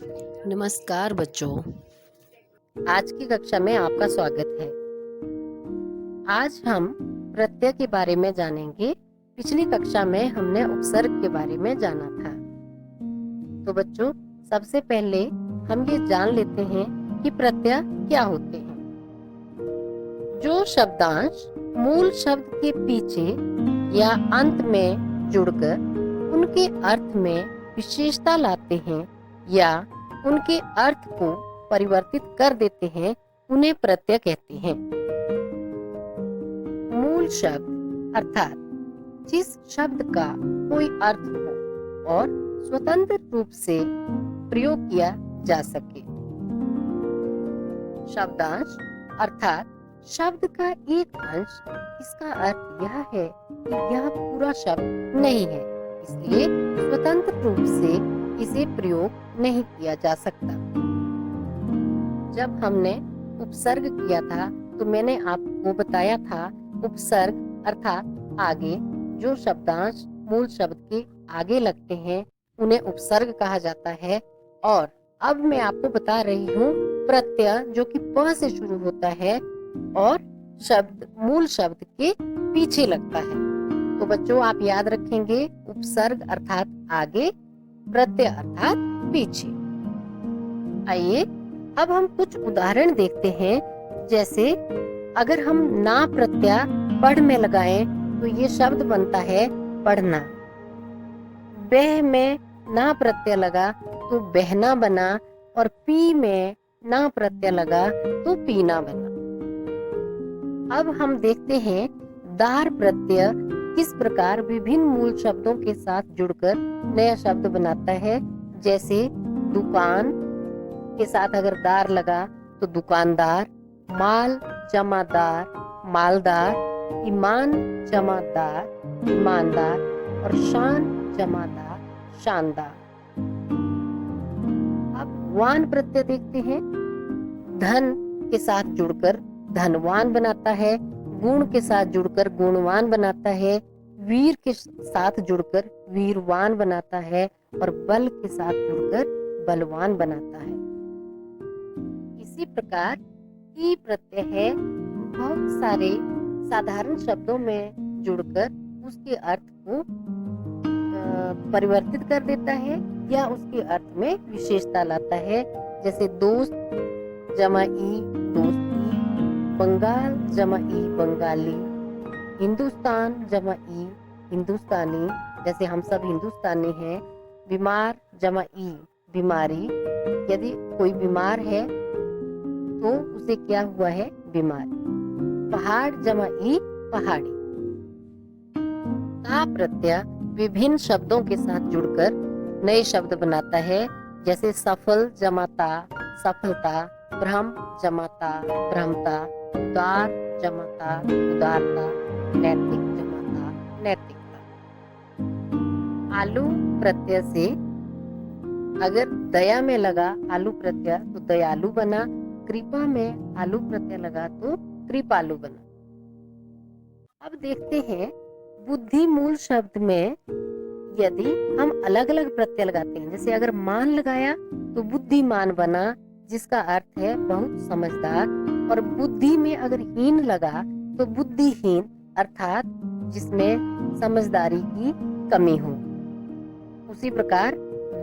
नमस्कार बच्चों, आज की कक्षा में आपका स्वागत है। आज हम प्रत्यय के बारे में जानेंगे। पिछली कक्षा में हमने उपसर्ग के बारे में जाना था। तो बच्चों, सबसे पहले हम ये जान लेते हैं कि प्रत्यय क्या होते हैं। जो शब्दांश मूल शब्द के पीछे या अंत में जुड़कर उनके अर्थ में विशेषता लाते हैं या उनके अर्थ को परिवर्तित कर देते हैं, उन्हें प्रत्यय कहते हैं। मूल शब्द अर्थात जिस शब्द का कोई अर्थ हो और स्वतंत्र रूप से प्रयोग किया जा सके। शब्दांश अर्थात शब्द का एक अंश, इसका अर्थ यह है कि यह पूरा शब्द नहीं है, इसलिए स्वतंत्र रूप से इसे प्रयोग नहीं किया जा सकता। जब हमने उपसर्ग किया था तो मैंने आपको बताया था उपसर्ग अर्थात आगे जो शब्दांश मूल शब्द के आगे लगते हैं उन्हें उपसर्ग कहा जाता है। और अब मैं आपको बता रही हूँ प्रत्यय जो कि प से शुरू होता है और शब्द मूल शब्द के पीछे लगता है। तो बच्चों, आप याद रखेंगे उपसर्ग अर्थात आगे, प्रत्यय अर्थात पीछे। आइए अब हम कुछ उदाहरण देखते हैं। जैसे अगर हम ना प्रत्यय पढ़ में लगाएं तो ये शब्द बनता है पढ़ना। बह में ना प्रत्यय लगा तो बहना बना और पी में ना प्रत्यय लगा तो पीना बना। अब हम देखते हैं दार प्रत्यय किस प्रकार विभिन्न मूल शब्दों के साथ जुड़कर नया शब्द बनाता है। जैसे दुकान के साथ अगर दार लगा तो दुकानदार, माल जमादार मालदार, ईमान जमादार ईमानदार और शान जमादार शानदार। अब वान प्रत्यय देखते हैं। धन के साथ जुड़कर धनवान बनाता है, गुण के साथ जुड़कर गुणवान बनाता है, वीर के साथ जुड़कर वीरवान बनाता है और बल के साथ जुड़कर बलवान बनाता है। इसी प्रकार ई प्रत्यय है, बहुत सारे साधारण शब्दों में जुड़कर उसके अर्थ को परिवर्तित कर देता है या उसके अर्थ में विशेषता लाता है। जैसे दोस्त जमा ई दोस्ती, बंगाल जमा ई बंगाली, हिंदुस्तान जमा ई हिंदुस्तानी, जैसे हम सब हिंदुस्तानी हैं। बीमार जमा ई बीमारी, यदि कोई बीमार है तो उसे क्या हुआ है, बीमारी। पहाड़ जमा ई पहाड़ी। ता प्रत्यय विभिन्न शब्दों के साथ जुड़कर नए शब्द बनाता है। जैसे सफल जमाता सफलता, भ्रम जमाता भ्रमता, उदार जमाता उदारता, नैतिक जमाता नैतिकता। आलू प्रत्यय से अगर दया में लगा आलू प्रत्यय तो दयालु बना, कृपा में आलू प्रत्यय लगा तो कृपालु बना। अब देखते हैं बुद्धि मूल शब्द में यदि हम अलग अलग प्रत्यय लगाते हैं। जैसे अगर मान लगाया तो बुद्धिमान बना, जिसका अर्थ है बहुत समझदार। और बुद्धि में अगर हीन लगा तो बुद्धिहीन अर्थात जिसमें समझदारी की कमी हो। उसी प्रकार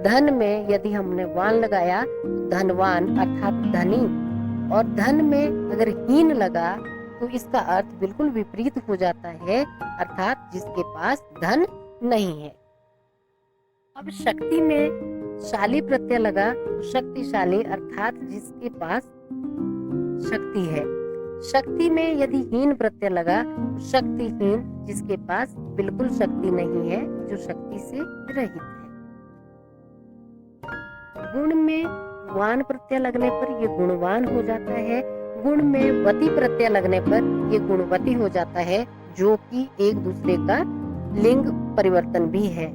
धन में यदि हमने वान लगाया तो धनवान अर्थात धनी। और धन में अगर हीन लगा तो इसका अर्थ बिल्कुल विपरीत हो जाता है, अर्थात जिसके पास धन नहीं है। अब शक्ति में शाली प्रत्यय लगा तो शक्तिशाली अर्थात जिसके पास शक्ति है। शक्ति में यदि हीन प्रत्यय लगा तो शक्तिहीन, जिसके पास बिल्कुल शक्ति नहीं है, जो शक्ति से रहित है। गुण में वान प्रत्यय लगने पर ये गुणवान हो जाता है। गुण में वती प्रत्यय लगने पर ये गुणवती हो जाता है, जो कि एक दूसरे का लिंग परिवर्तन भी है।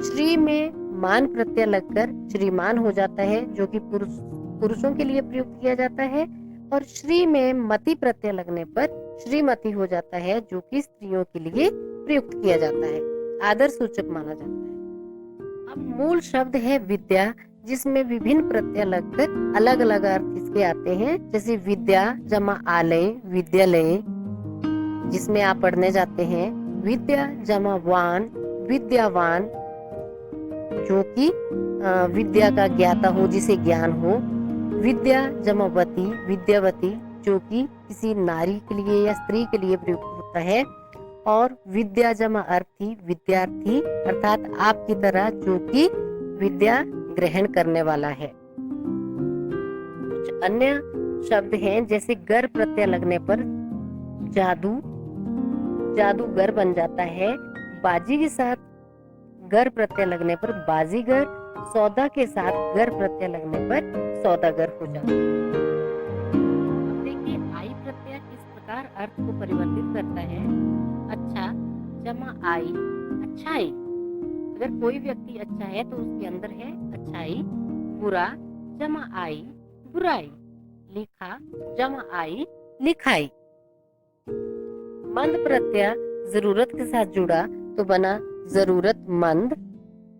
श्री में मान प्रत्यय लगकर श्रीमान हो जाता है, जो कि पुरुषों के लिए प्रयुक्त किया जाता है। और श्री में मति प्रत्यय लगने पर श्रीमती हो जाता है, जो कि स्त्रियों के लिए प्रयुक्त किया जाता है, आदर सूचक माना जाता है। अब मूल शब्द है विद्या, जिसमें विभिन्न प्रत्यय लगकर अलग अलग अर्थ इसके आते हैं। जैसे विद्या जमा आलय, विद्यालय, जिसमें आप पढ़ने जाते हैं। विद्या जमा वान, विद्यावान, जो कि विद्या का ज्ञाता हो, जिसे ज्ञान हो। विद्या जमावती, विद्यावती, जो कि किसी नारी के लिए या स्त्री के लिए प्रयुक्त होता है। और विद्या जमा अर्थी, विद्यार्थी, अर्थात आपकी तरह, जो कि विद्या ग्रहण करने वाला है। कुछ अन्य शब्द हैं, जैसे गर प्रत्यय लगने पर जादू, जादूगर बन जाता है। बाजी के साथ गर प्रत्यय लगने पर बाजीगर, सौदा के साथ गर प्रत्यय लगने पर सौदागर हो जाता है। अब देखिए आई प्रत्यय किस प्रकार अर्थ को परिवर्तित करता है। अच्छा जमा आई, अच्छाई। अगर कोई व्यक्ति अच्छा है तो उसके अंदर है अच्छाई। बुरा जमा आई, बुराई। लिखा जमा आई, लिखाई। मंद प्रत्यय जरूरत के साथ जुड़ा तो बना जरूरतमंद,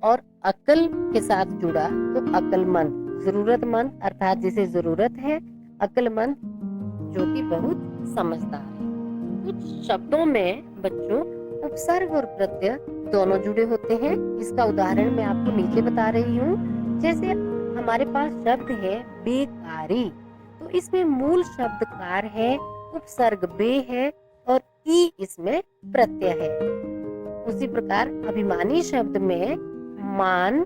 और अकल के साथ जुड़ा तो अकलमंद। जरूरतमंद अर्थात जिसे जरूरत है, अकलमंद जो कि बहुत समझदार है। कुछ शब्दों में बच्चों उपसर्ग और प्रत्यय दोनों जुड़े होते हैं। इसका उदाहरण मैं आपको नीचे बता रही हूँ। जैसे हमारे पास शब्द है बेकारी, तो इसमें मूल शब्द कार है, उपसर्ग बे है और ई इसमें प्रत्यय है। उसी प्रकार अभिमानी शब्द में मान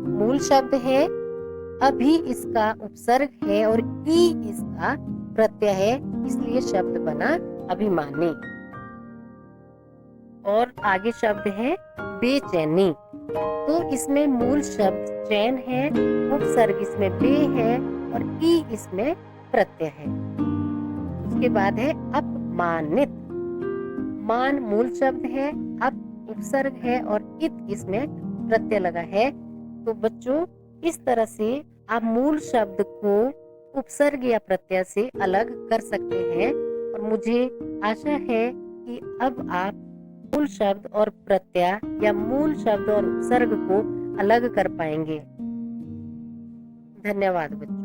मूल शब्द है, अभी इसका उपसर्ग है और ई इसका प्रत्यय है, इसलिए शब्द बना अभिमानी। और आगे शब्द है बेचैनी, तो इसमें मूल शब्द चैन है, उपसर्ग इसमें बे है और ई इसमें प्रत्यय है। उसके बाद है अपमानित, मान मूल शब्द है, अप उपसर्ग है और इत इसमें प्रत्यय लगा है। तो बच्चों इस तरह से आप मूल शब्द को उपसर्ग या प्रत्यय से अलग कर सकते हैं। और मुझे आशा है कि अब आप मूल शब्द और प्रत्यय या मूल शब्द और उपसर्ग को अलग कर पाएंगे। धन्यवाद बच्चों।